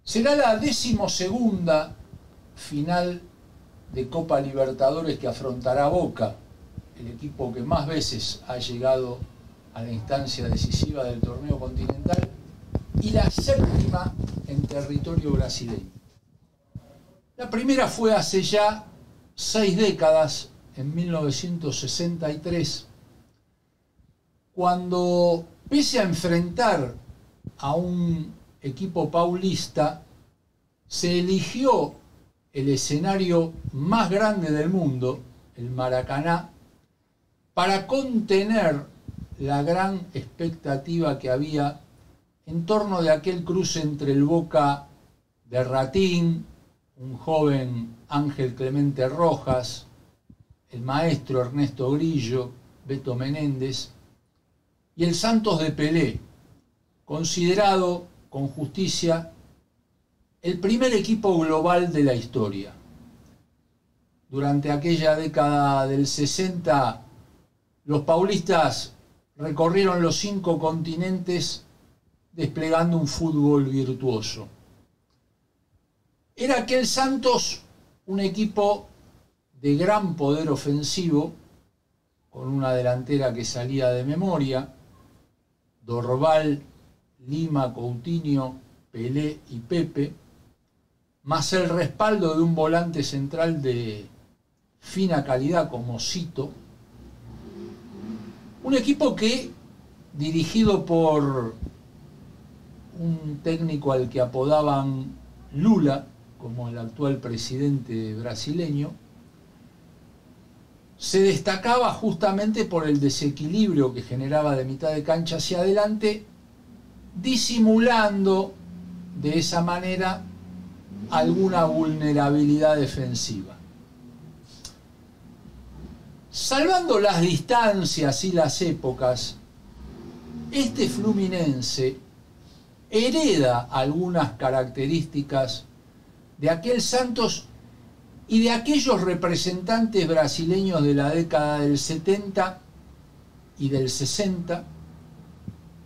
Será la 12ª final de Copa Libertadores que afrontará Boca, el equipo que más veces ha llegado a la instancia decisiva del torneo continental, y la 7ª en territorio brasileño. La primera fue hace ya 6 décadas, en 1963, cuando, pese a enfrentar a un equipo paulista, se eligió el escenario más grande del mundo, el Maracaná, para contener la gran expectativa que había en torno de aquel cruce entre el Boca de Ratín, un joven Ángel Clemente Rojas, el maestro Ernesto Grillo, Beto Menéndez, y el Santos de Pelé, considerado con justicia el primer equipo global de la historia. Durante aquella década del 60, los paulistas recorrieron los 5 continentes desplegando un fútbol virtuoso. Era aquel Santos un equipo de gran poder ofensivo, con una delantera que salía de memoria: Dorval, Lima, Coutinho, Pelé y Pepe, más el respaldo de un volante central de fina calidad como Cito. Un equipo que, dirigido por un técnico al que apodaban Lula, como el actual presidente brasileño, se destacaba justamente por el desequilibrio que generaba de mitad de cancha hacia adelante, disimulando de esa manera alguna vulnerabilidad defensiva. Salvando las distancias y las épocas, este Fluminense hereda algunas características de aquel Santos y de aquellos representantes brasileños de la década del 70 y del 60,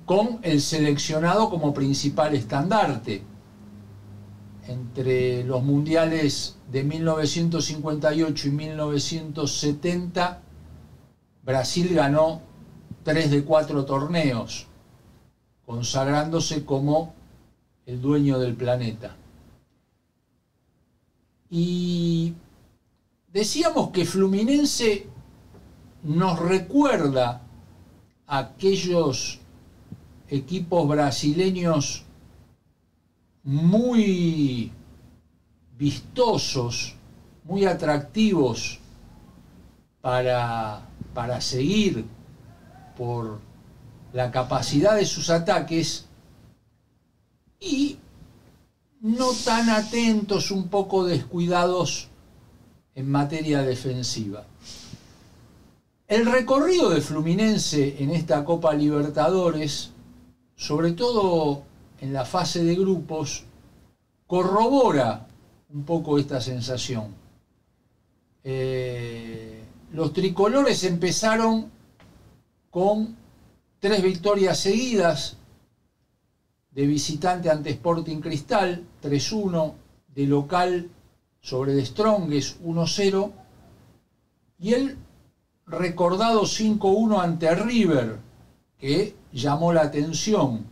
con el seleccionado como principal estandarte. Entre los mundiales de 1958 y 1970, Brasil ganó 3 de 4 torneos, consagrándose como el dueño del planeta. Y decíamos que Fluminense nos recuerda a aquellos equipos brasileños muy vistosos, muy atractivos para seguir por la capacidad de sus ataques, y no tan atentos, un poco descuidados en materia defensiva. El recorrido de Fluminense en esta Copa Libertadores, sobre todo en la fase de grupos, corrobora un poco esta sensación. Los tricolores empezaron con 3 victorias seguidas: de visitante ante Sporting Cristal, 3-1, de local sobre The Strongest, 1-0, y el recordado 5-1 ante River, que llamó la atención.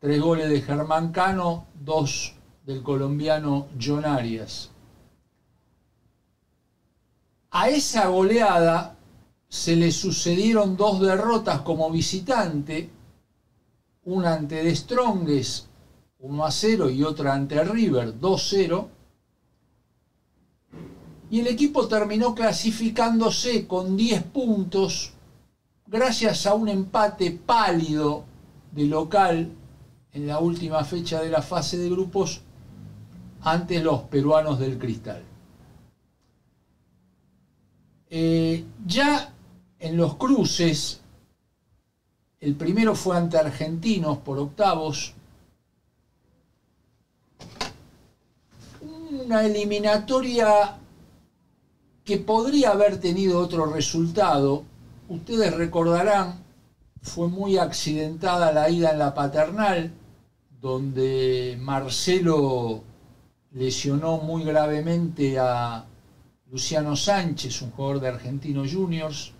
3 goles de Germán Cano, 2 del colombiano John Arias. A esa goleada se le sucedieron 2 derrotas como visitante, una ante The Strongest, 1-0, y otra ante River, 2-0. Y el equipo terminó clasificándose con 10 puntos gracias a un empate pálido de local en la última fecha de la fase de grupos ante los peruanos del Cristal. Ya en los cruces, el primero fue ante Argentinos por octavos, una eliminatoria que podría haber tenido otro resultado. Ustedes recordarán, fue muy accidentada la ida en la Paternal, donde Marcelo lesionó muy gravemente a Luciano Sánchez, un jugador de Argentinos Juniors.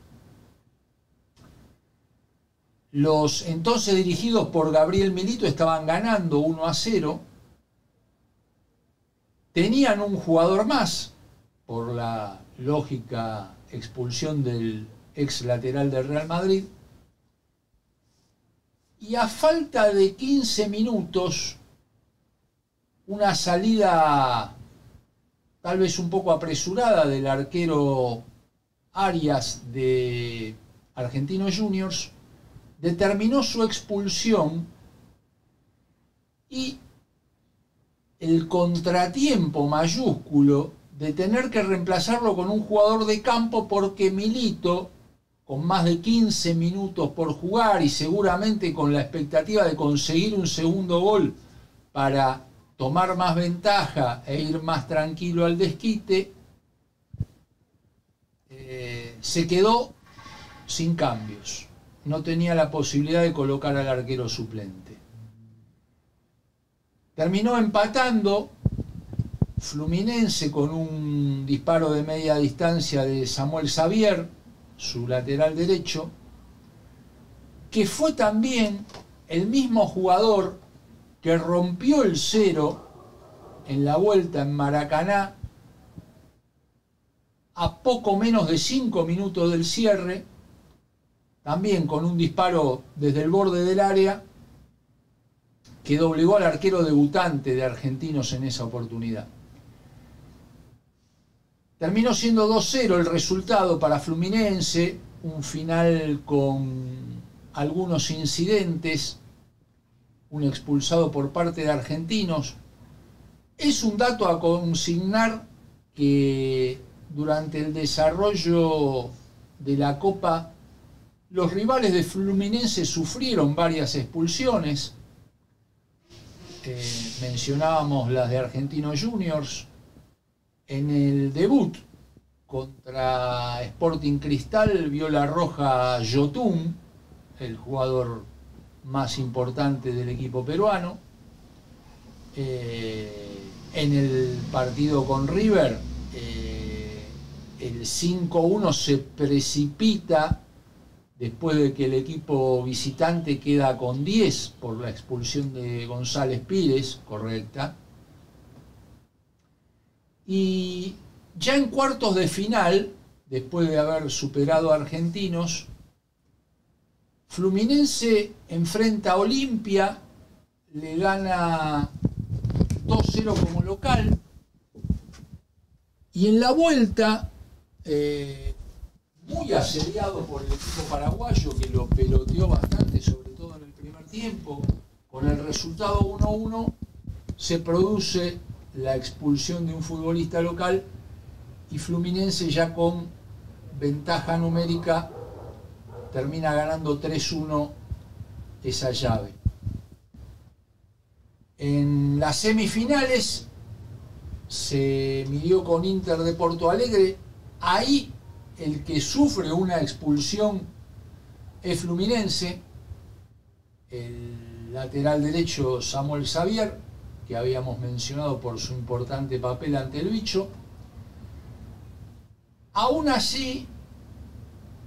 Los entonces dirigidos por Gabriel Milito estaban ganando 1-0. Tenían un jugador más, por la lógica expulsión del ex lateral del Real Madrid. Y a falta de 15 minutos, una salida tal vez un poco apresurada del arquero Arias de Argentinos Juniors, determinó su expulsión y el contratiempo mayúsculo de tener que reemplazarlo con un jugador de campo porque Milito, con más de 15 minutos por jugar y seguramente con la expectativa de conseguir un segundo gol para tomar más ventaja e ir más tranquilo al desquite, se quedó sin cambios. No tenía la posibilidad de colocar al arquero suplente. Terminó empatando Fluminense con un disparo de media distancia de Samuel Xavier, su lateral derecho, que fue también el mismo jugador que rompió el 0 en la vuelta en Maracaná a poco menos de 5 minutos del cierre, también con un disparo desde el borde del área que doblegó al arquero debutante de Argentinos en esa oportunidad. Terminó siendo 2-0 el resultado para Fluminense, un final con algunos incidentes, un expulsado por parte de Argentinos. Es un dato a consignar que durante el desarrollo de la Copa los rivales de Fluminense sufrieron varias expulsiones. Mencionábamos las de Argentinos Juniors. En el debut contra Sporting Cristal vio la roja Yotun, el jugador más importante del equipo peruano. En el partido con River, el 5-1 se precipita después de que el equipo visitante queda con 10 por la expulsión de González Pires, correcta. Y ya en cuartos de final, después de haber superado a Argentinos, Fluminense enfrenta a Olimpia, le gana 2-0 como local, y en la vuelta, muy asediado por el equipo paraguayo, que lo peloteó bastante, sobre todo en el primer tiempo, con el resultado 1-1, se produce la expulsión de un futbolista local y Fluminense, ya con ventaja numérica, termina ganando 3-1 esa llave. En las semifinales se midió con Inter de Porto Alegre. Ahí el que sufre una expulsión es Fluminense, el lateral derecho Samuel Xavier, que habíamos mencionado por su importante papel ante el bicho. Aún así,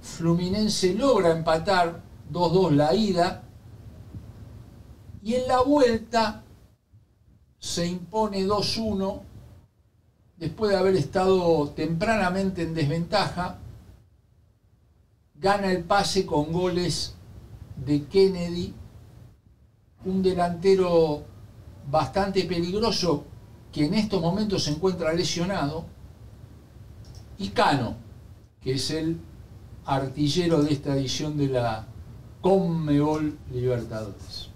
Fluminense logra empatar 2-2 la ida, y en la vuelta se impone 2-1 después de haber estado tempranamente en desventaja. Gana el pase con goles de Kennedy, un delantero bastante peligroso que en estos momentos se encuentra lesionado, y Cano, que es el artillero de esta edición de la Conmebol Libertadores.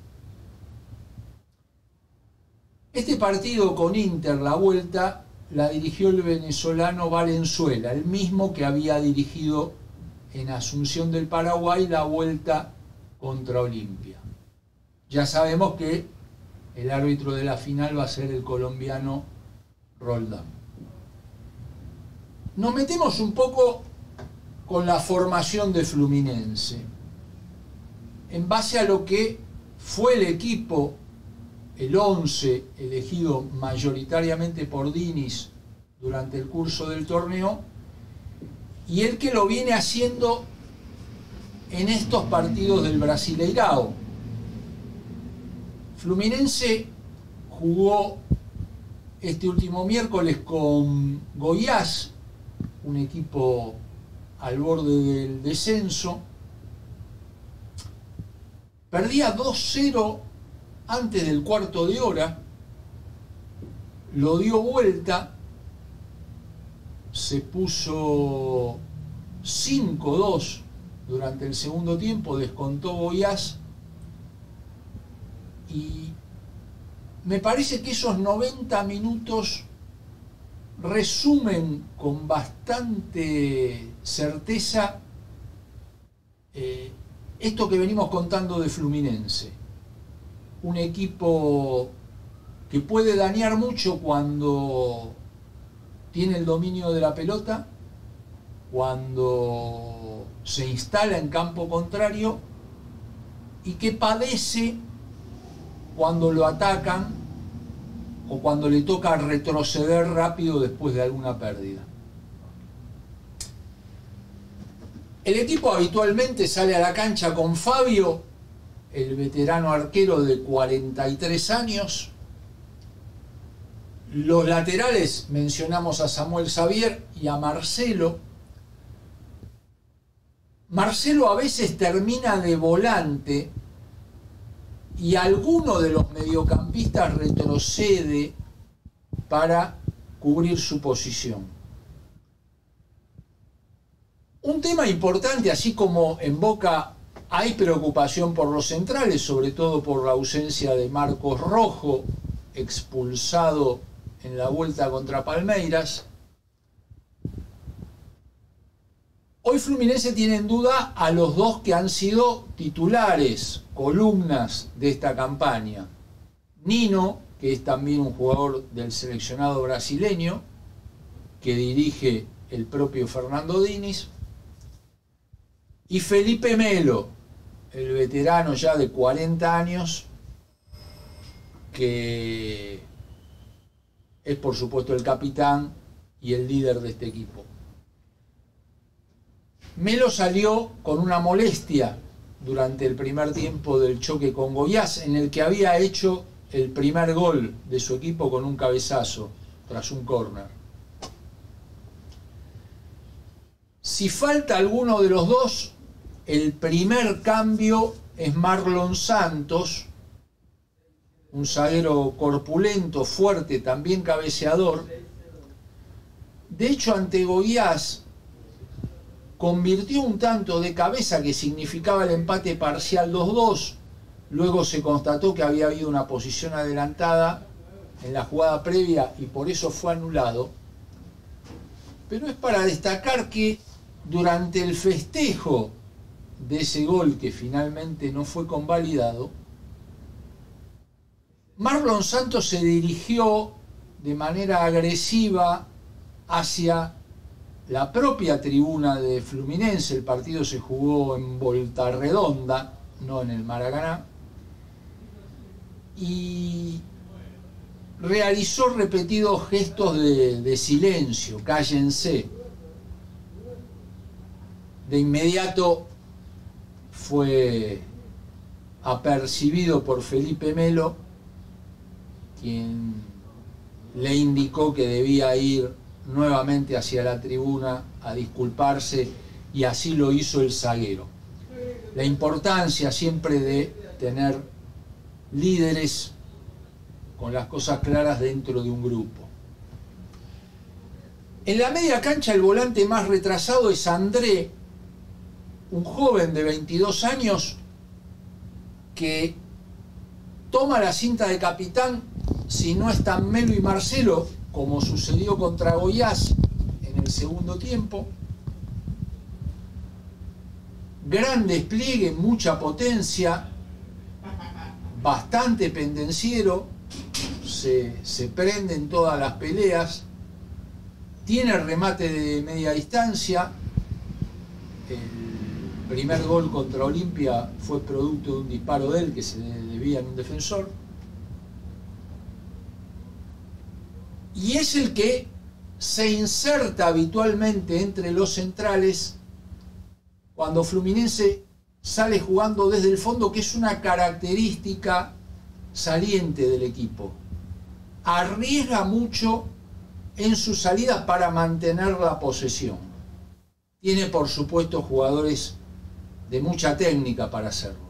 Este partido con Inter, la vuelta, la dirigió el venezolano Valenzuela, el mismo que había dirigido en Asunción del Paraguay la vuelta contra Olimpia. Ya sabemos que el árbitro de la final va a ser el colombiano Roldán. Nos metemos un poco con la formación de Fluminense, en base a lo que fue el equipo el 11 elegido mayoritariamente por Diniz durante el curso del torneo, y el que lo viene haciendo en estos partidos del Brasileirao. Fluminense jugó este último miércoles con Goiás, un equipo al borde del descenso. Perdía 2-0 antes del cuarto de hora, lo dio vuelta, se puso 5-2 durante el segundo tiempo, descontó Goiás, y me parece que esos 90 minutos resumen con bastante certeza esto que venimos contando de Fluminense. Un equipo que puede dañar mucho cuando tiene el dominio de la pelota, cuando se instala en campo contrario, y que padece cuando lo atacan o cuando le toca retroceder rápido después de alguna pérdida. El equipo habitualmente sale a la cancha con Fabio, el veterano arquero de 43 años. Los laterales mencionamos a Samuel Xavier y a Marcelo. Marcelo a veces termina de volante y alguno de los mediocampistas retrocede para cubrir su posición. Un tema importante, así como en Boca hay preocupación por los centrales, sobre todo por la ausencia de Marcos Rojo, expulsado en la vuelta contra Palmeiras. Hoy Fluminense tiene en duda a los dos que han sido titulares, columnas de esta campaña. Nino, que es también un jugador del seleccionado brasileño, que dirige el propio Fernando Diniz, y Felipe Melo, el veterano ya de 40 años, que es por supuesto el capitán y el líder de este equipo. Melo salió con una molestia durante el primer tiempo del choque con Goiás, en el que había hecho el primer gol de su equipo con un cabezazo tras un córner. Si falta alguno de los dos, el primer cambio es Marlon Santos, un zaguero corpulento, fuerte, también cabeceador. De hecho, ante Goiás convirtió un tanto de cabeza que significaba el empate parcial 2-2. Luego se constató que había habido una posición adelantada en la jugada previa y por eso fue anulado. Pero es para destacar que durante el festejo de ese gol que finalmente no fue convalidado, Marlon Santos se dirigió de manera agresiva hacia la propia tribuna de Fluminense. El partido se jugó en Volta Redonda, no en el Maracaná, y realizó repetidos gestos de silencio, cállense. De inmediato fue apercibido por Felipe Melo, quien le indicó que debía ir nuevamente hacia la tribuna a disculparse, y así lo hizo el zaguero. La importancia siempre de tener líderes con las cosas claras dentro de un grupo. En la media cancha el volante más retrasado es André, un joven de 22 años que toma la cinta de capitán si no están Melo y Marcelo, como sucedió contra Goiás en el segundo tiempo. Gran despliegue, mucha potencia, bastante pendenciero, se prende en todas las peleas, tiene remate de media distancia. El primer gol contra Olimpia fue producto de un disparo de él que se debía en un defensor. y es el que se inserta habitualmente entre los centrales cuando Fluminense sale jugando desde el fondo, que es una característica saliente del equipo. Arriesga mucho en sus salidas para mantener la posesión. Tiene, por supuesto, jugadores de mucha técnica para hacerlo.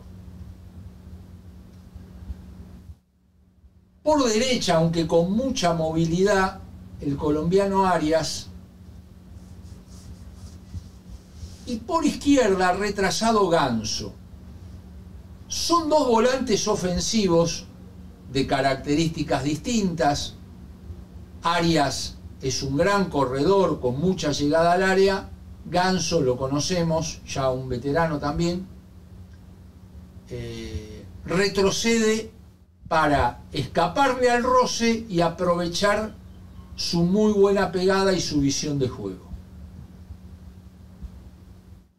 Por derecha, aunque con mucha movilidad, el colombiano Arias. Y por izquierda, retrasado Ganso. Son dos volantes ofensivos de características distintas. Arias es un gran corredor con mucha llegada al área. Ganso lo conocemos, ya un veterano también. Retrocede para escaparle al roce y aprovechar su muy buena pegada y su visión de juego.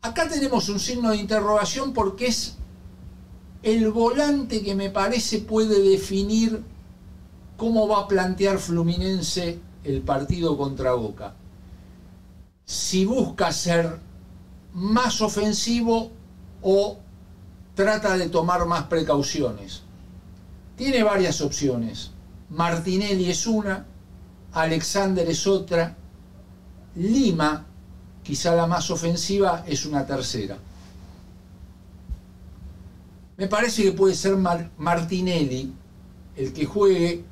Acá tenemos un signo de interrogación porque es el volante que me parece puede definir cómo va a plantear Fluminense el partido contra Boca. Si busca ser más ofensivo o trata de tomar más precauciones. Tiene varias opciones. Martinelli es una, Alexander es otra, Lima, quizá la más ofensiva, es una tercera. Me parece que puede ser Martinelli el que juegue,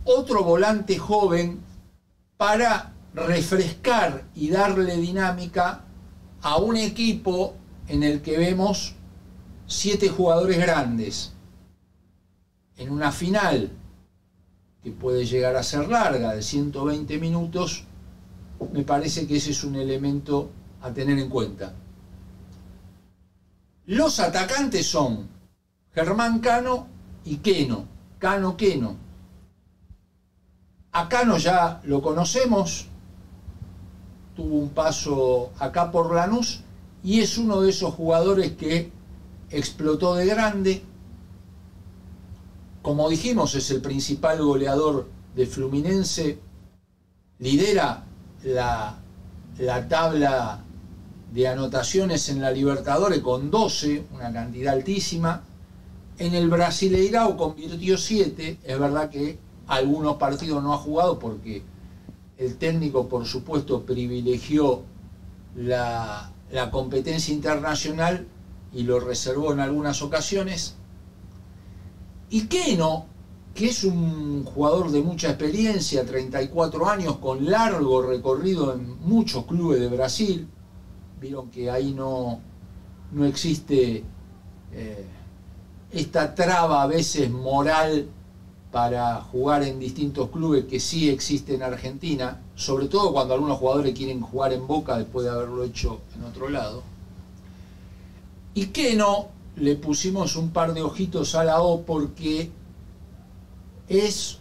otro volante joven para refrescar y darle dinámica a un equipo en el que vemos 7 jugadores grandes. En una final que puede llegar a ser larga, de 120 minutos, me parece que ese es un elemento a tener en cuenta. Los atacantes son Germán Cano y Queno. Cano-Queno. A Cano ya lo conocemos, tuvo un paso acá por Lanús y es uno de esos jugadores que explotó de grande. Como dijimos, es el principal goleador de Fluminense, lidera la tabla de anotaciones en la Libertadores con 12, una cantidad altísima. En el Brasileirao convirtió 7, es verdad que algunos partidos no ha jugado porque el técnico, por supuesto, privilegió la competencia internacional y lo reservó en algunas ocasiones. Y Queno, que es un jugador de mucha experiencia, 34 años, con largo recorrido en muchos clubes de Brasil. Vieron que ahí no existe esta traba a veces moral para jugar en distintos clubes que sí existe en Argentina, sobre todo cuando algunos jugadores quieren jugar en Boca después de haberlo hecho en otro lado. Y Queno le pusimos un par de ojitos a la O porque es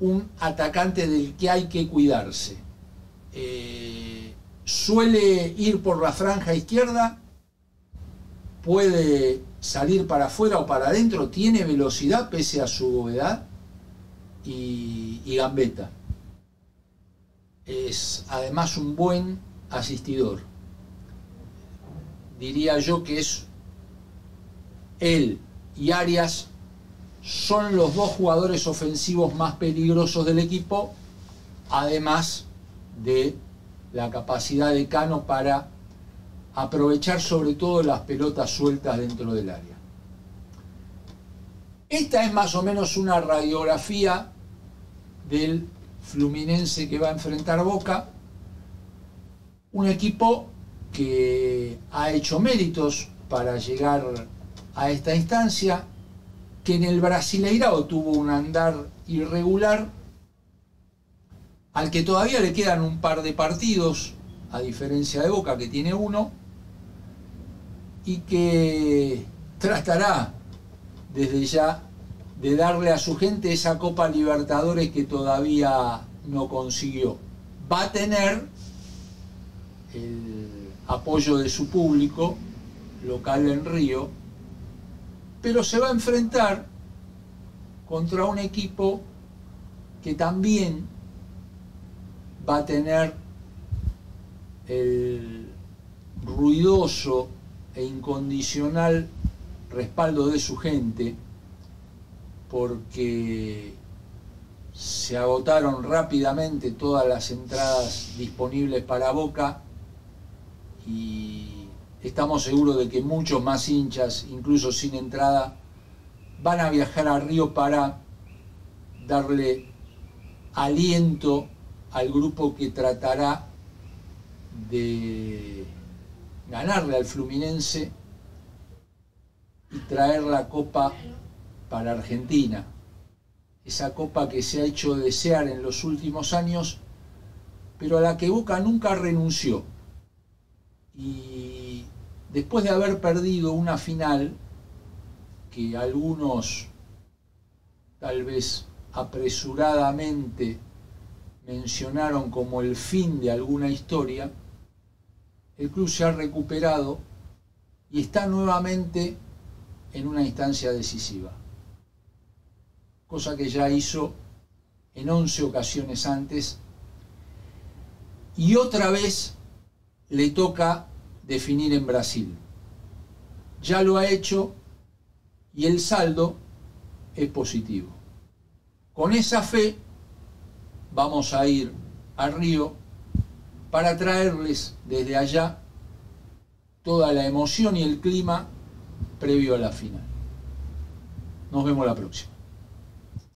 un atacante del que hay que cuidarse. Suele ir por la franja izquierda, puede salir para afuera o para adentro, tiene velocidad pese a su edad y gambeta. Es además un buen asistidor. Diría yo que es él y Arias son los dos jugadores ofensivos más peligrosos del equipo, además de la capacidad de Cano para aprovechar sobre todo las pelotas sueltas dentro del área. Esta es más o menos una radiografía del Fluminense que va a enfrentar Boca, un equipo que ha hecho méritos para llegar a esta instancia, que en el Brasileirao tuvo un andar irregular, al que todavía le quedan un par de partidos, a diferencia de Boca que tiene uno, y que tratará desde ya de darle a su gente esa Copa Libertadores que todavía no consiguió. Va a tener el apoyo de su público local en Río, pero se va a enfrentar contra un equipo que también va a tener el ruidoso e incondicional respaldo de su gente, porque se agotaron rápidamente todas las entradas disponibles para Boca y estamos seguros de que muchos más hinchas, incluso sin entrada, van a viajar a Río para darle aliento al grupo que tratará de ganarle al Fluminense y traer la copa para Argentina. Esa copa que se ha hecho desear en los últimos años, pero a la que Boca nunca renunció. Y después de haber perdido una final que algunos tal vez apresuradamente mencionaron como el fin de alguna historia, el club se ha recuperado y está nuevamente en una instancia decisiva, cosa que ya hizo en 11 ocasiones antes, y otra vez le toca definir en Brasil. Ya lo ha hecho y el saldo es positivo. Con esa fe vamos a ir a Río para traerles desde allá toda la emoción y el clima previo a la final. Nos vemos la próxima.